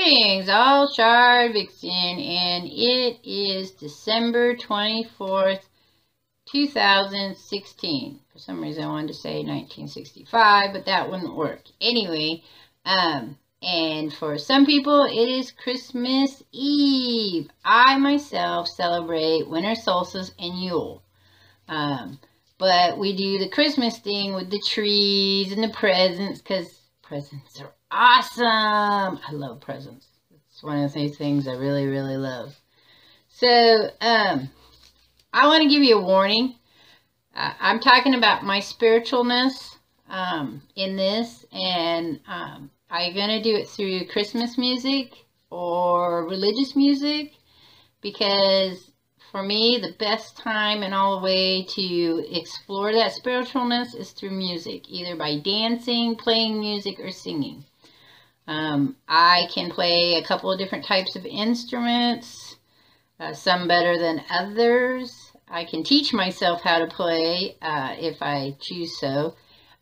Greetings, all Shardvixen, and it is December 24th, 2016. For some reason I wanted to say 1965, but that wouldn't work. Anyway, and for some people it is Christmas Eve. I myself celebrate winter solstice and Yule. But we do the Christmas thing with the trees and the presents, because presents are awesome. I love presents. It's one of those things I really, really love. So, I want to give you a warning. I'm talking about my spiritualness in this, and I'm going to do it through Christmas music or religious music, because for me, the best time and all the way to explore that spiritualness is through music, either by dancing, playing music, or singing. I can play a couple of different types of instruments, some better than others. I can teach myself how to play if I choose so.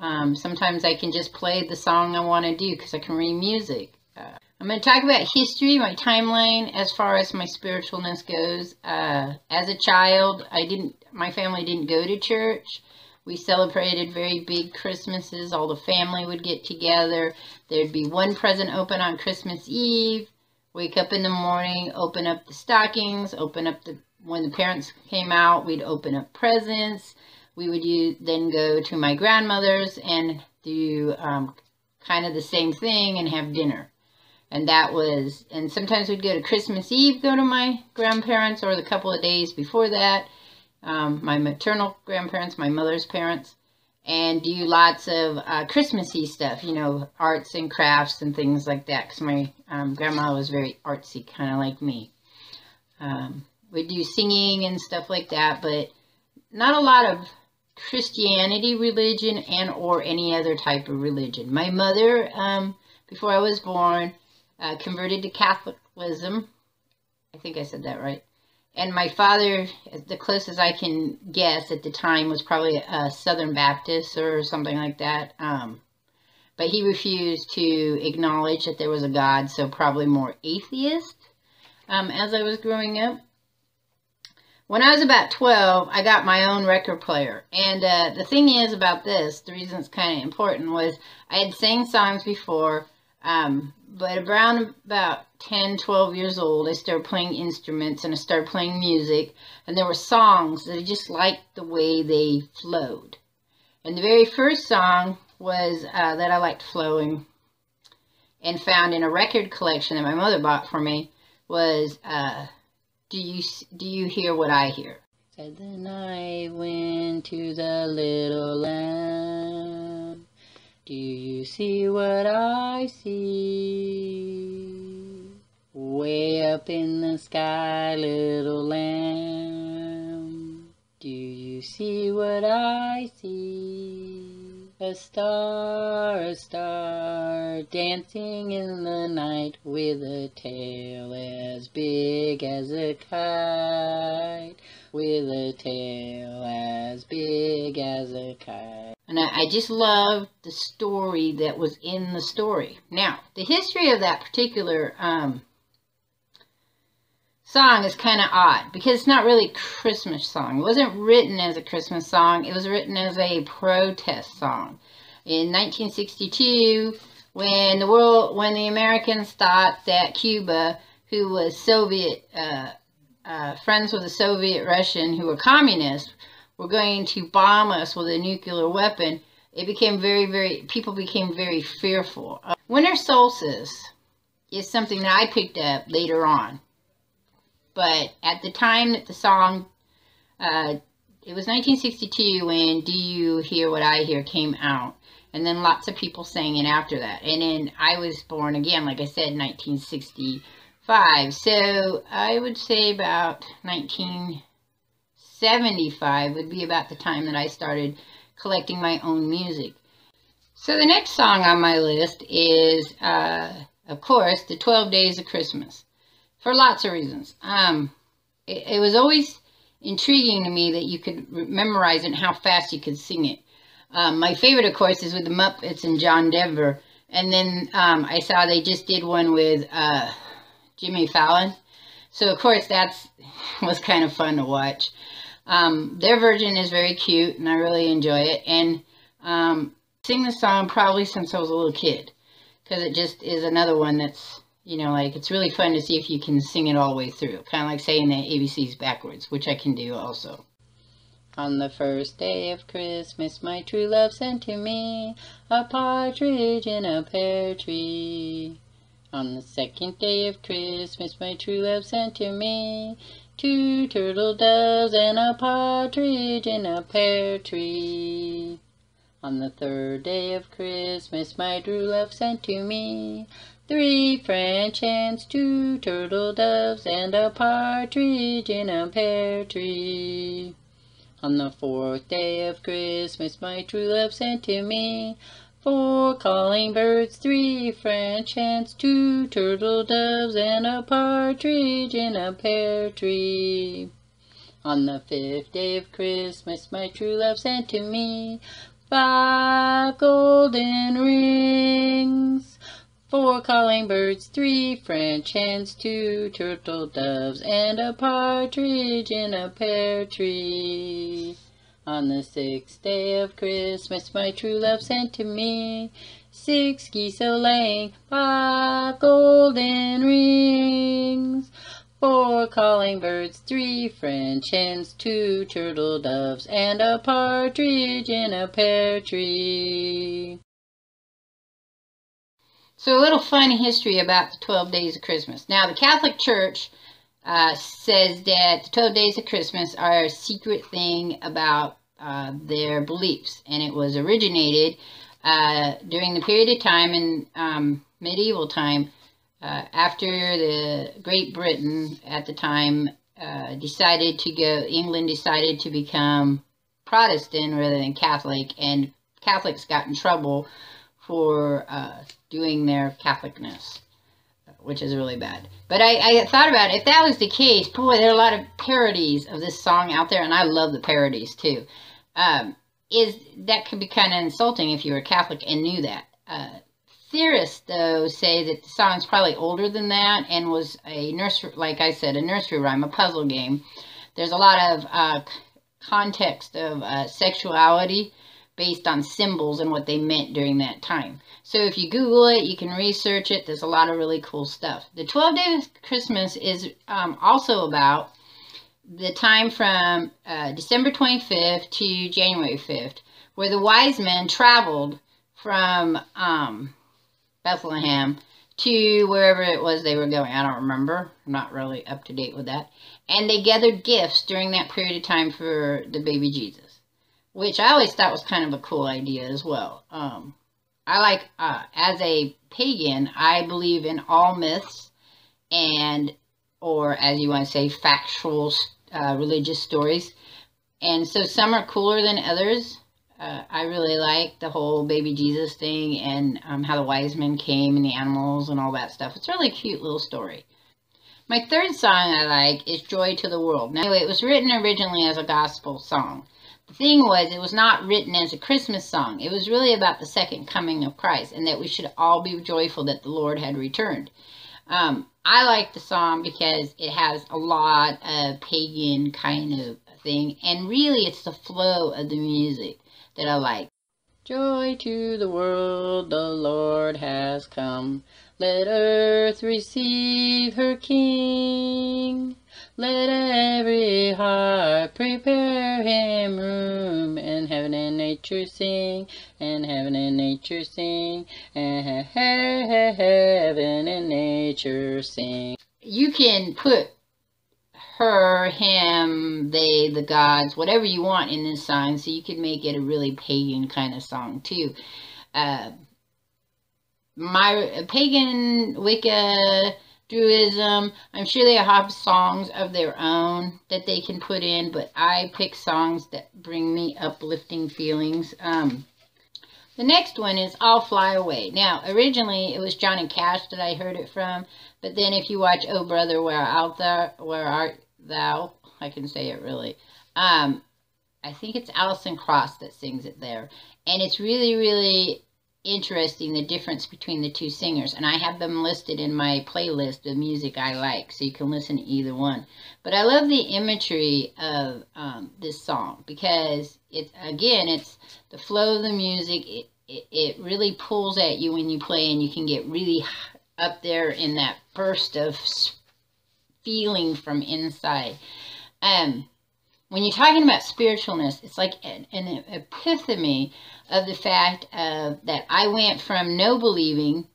Sometimes I can just play the song I want to do because I can read music. I'm going to talk about history, my timeline, as far as my spiritualness goes. As a child, my family didn't go to church. We celebrated very big Christmases. All the family would get together. There'd be one present open on Christmas Eve. Wake up in the morning, open up the stockings, when the parents came out, we'd open up presents. We would then go to my grandmother's and do kind of the same thing and have dinner. And sometimes we'd go to Christmas Eve, go to my grandparents, or the couple of days before that, my maternal grandparents, my mother's parents, and do lots of Christmassy stuff, you know, arts and crafts and things like that, because my grandma was very artsy, kind of like me. We'd do singing and stuff like that, but not a lot of Christianity religion or any other type of religion. My mother, before I was born, converted to Catholicism. I think I said that right. And my father, the closest I can guess at the time, was probably a Southern Baptist or something like that. But he refused to acknowledge that there was a God, so probably more atheist as I was growing up. When I was about 12, I got my own record player. And the thing is about this, the reason it's kind of important, was I had sang songs before, but around about 10, 12 years old, I started playing instruments and I started playing music. And there were songs that I just liked the way they flowed. And the very first song was that I liked flowing and found in a record collection that my mother bought for me was Do you hear what I hear? Said then I went to the little lamb. Do you see what I see? Way up in the sky, little lamb. Do you see what I see? A star, dancing in the night with a tail as big as a kite, with a tail as big as a kite. And I just loved the story that was in the story. Now, the history of that particular song is kind of odd, because it's not really a Christmas song. It wasn't written as a Christmas song. It was written as a protest song. In 1962, when the Americans thought that Cuba, who was Soviet, friends with the Soviet Russian, who were communists, were going to bomb us with a nuclear weapon, people became very fearful. Winter solstice is something that I picked up later on. But at the time that the song, it was 1962 when Do You Hear What I Hear came out. And then lots of people sang it after that. And then I was born again, like I said, in 1965. So I would say about 1975 would be about the time that I started collecting my own music. So the next song on my list is, of course, the 12 Days of Christmas. For lots of reasons. It was always intriguing to me that you could memorize it and how fast you could sing it. My favorite, of course, is with the Muppets and John Denver. And then I saw they just did one with Jimmy Fallon. So, of course, was kind of fun to watch. Their version is very cute, and I really enjoy it. And sing the song probably since I was a little kid, because it just is another one that's, you know, like, it's really fun to see if you can sing it all the way through. Kind of like saying the ABCs backwards, which I can do also. On the first day of Christmas, my true love sent to me a partridge in a pear tree. On the second day of Christmas, my true love sent to me 2 turtle doves and a partridge in a pear tree. On the third day of Christmas, my true love sent to me 3 French hens, 2 turtle doves, and a partridge in a pear tree. On the fourth day of Christmas, my true love sent to me 4 calling birds, 3 French hens, 2 turtle doves, and a partridge in a pear tree. On the fifth day of Christmas, my true love sent to me 5 golden rings, 4 calling birds, 3 French hens, 2 turtle doves, and a partridge in a pear tree. On the sixth day of Christmas, my true love sent to me 6 geese a-laying, 5 golden rings, 4 calling birds, 3 French hens, 2 turtle doves, and a partridge in a pear tree. So a little fun history about the 12 days of Christmas. Now, the Catholic Church says that the 12 days of Christmas are a secret thing about their beliefs. And it was originated during the period of time in medieval time after the Great Britain at the time England decided to become Protestant rather than Catholic. And Catholics got in trouble for doing their Catholicness, which is really bad. But I thought about it. If that was the case, boy, there are a lot of parodies of this song out there, and I love the parodies too. That could be kind of insulting if you were Catholic and knew that. Theorists, though, say that the song's probably older than that and was a nursery, like I said, a nursery rhyme, a puzzle game. There's a lot of context of sexuality based on symbols and what they meant during that time. So if you Google it, you can research it. There's a lot of really cool stuff. The 12 Days of Christmas is also about the time from December 25th to January 5th, where the wise men traveled from Bethlehem to wherever it was they were going. I don't remember. I'm not really up to date with that. And they gathered gifts during that period of time for the baby Jesus, which I always thought was kind of a cool idea as well. I like, as a pagan, I believe in all myths or as you want to say, factual religious stories. And so some are cooler than others. I really like the whole baby Jesus thing and how the wise men came and the animals and all that stuff. It's a really cute little story. My third song I like is Joy to the World. Now, anyway, it was written originally as a gospel song. The thing was, it was not written as a Christmas song. It was really about the second coming of Christ and that we should all be joyful that the Lord had returned. I like the song because it has a lot of pagan kind of thing, and really it's the flow of the music that I like. Joy to the world, the Lord has come. Let earth receive her King. Let every heart prepare him room, and heaven and nature sing, and heaven and nature sing, and heaven and nature sing. You can put her, him, they, the gods, whatever you want in this song, so you can make it a really pagan kind of song too. My pagan, Wicca, Druidism, I'm sure they have songs of their own that they can put in, but I pick songs that bring me uplifting feelings. The next one is I'll Fly Away. Now, originally it was Johnny Cash that I heard it from, but then if you watch Oh Brother, Where Art Thou? I can say it really. I think it's Alison Krauss that sings it there. And it's really, really interesting, the difference between the two singers, and I have them listed in my playlist of music I like, so you can listen to either one. But I love the imagery of this song, because it's the flow of the music. It really pulls at you when you play, and you can get really up there in that burst of feeling from inside. When you're talking about spiritualness, it's like an epiphany of the fact that I went from no believing,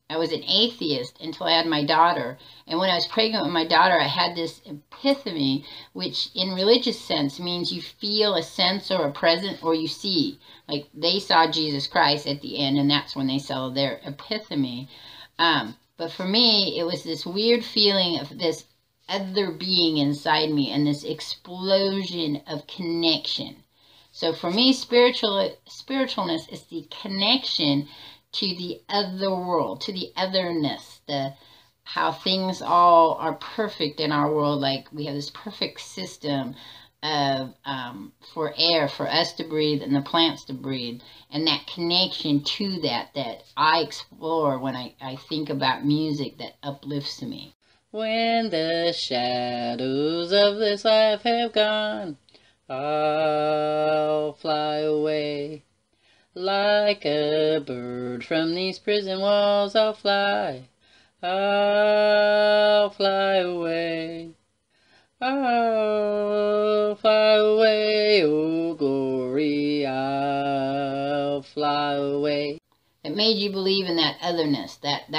I was an atheist until I had my daughter. And when I was pregnant with my daughter, I had this epiphany, which in religious sense means you feel a sense or a presence, or you see. Like they saw Jesus Christ at the end, and that's when they saw their epiphany. But for me, it was this weird feeling of this other being inside me, and this explosion of connection. So for me, spiritualness is the connection to the other world, to the otherness, how things all are perfect in our world. Like we have this perfect system of for air, for us to breathe and the plants to breathe, and that connection to that I explore when I think about music that uplifts me. When the shadows of this life have gone, I'll fly away. Like a bird from these prison walls, I'll fly away. I'll fly away, oh glory, I'll fly away. It made you believe in that otherness, that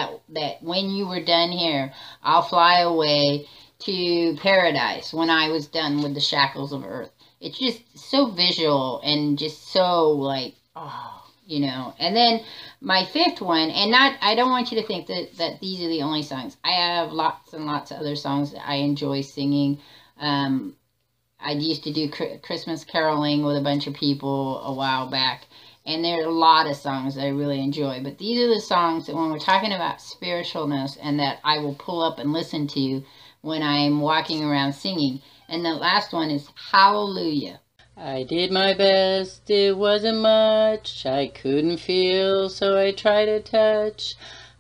when you were done here, I'll fly away to paradise when I was done with the shackles of earth. It's just so visual and just so like, oh, you know. And then my fifth one, and I don't want you to think that these are the only songs. I have lots and lots of other songs that I enjoy singing. I used to do Christmas caroling with a bunch of people a while back. And there are a lot of songs that I really enjoy. But these are the songs that when we're talking about spiritualness, and that I will pull up and listen to when I'm walking around singing. And the last one is Hallelujah. I did my best, it wasn't much. I couldn't feel, so I tried to touch.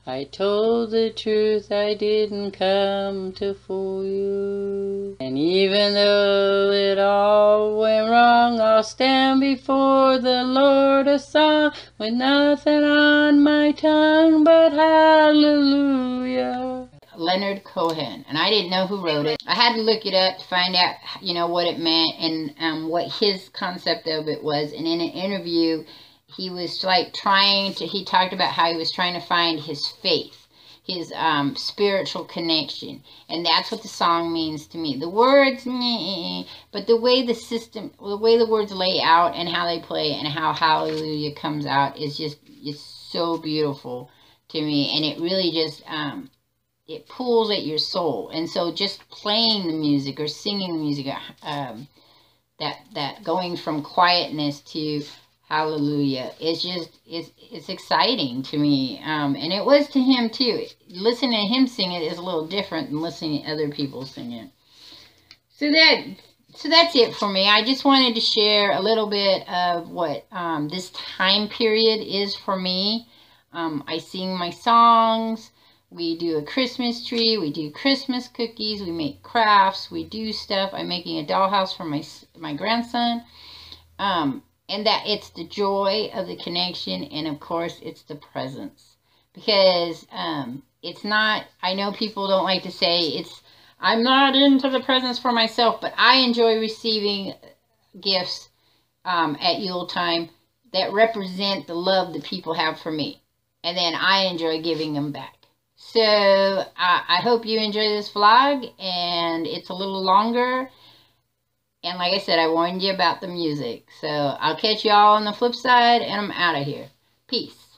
I told the truth, I didn't come to fool you. And even though it all went wrong, I'll stand before the Lord a song, with nothing on my tongue but hallelujah. Leonard Cohen, and I didn't know who wrote it. I had to look it up to find out, you know, what it meant and what his concept of it was. And in an interview, he was like he talked about how he was trying to find his faith, his spiritual connection. And that's what the song means to me. The words, but the way the words lay out and how they play and how Hallelujah comes out is just, it's so beautiful to me. And it really just, it pulls at your soul. And so just playing the music or singing the music, that going from quietness to Hallelujah, it's just, it's exciting to me. And it was to him too. Listening to him sing it is a little different than listening to other people sing it. So that's it for me. I just wanted to share a little bit of what this time period is for me. I sing my songs. We do a Christmas tree. We do Christmas cookies. We make crafts. We do stuff. I'm making a dollhouse for my grandson. And that it's the joy of the connection, and of course it's the presence. Because it's not, I know people don't like to say I'm not into the presents for myself, but I enjoy receiving gifts at Yule time that represent the love that people have for me. And then I enjoy giving them back. So I hope you enjoy this vlog, and it's a little longer. And like I said, I warned you about the music. So I'll catch you all on the flip side, and I'm out of here. Peace.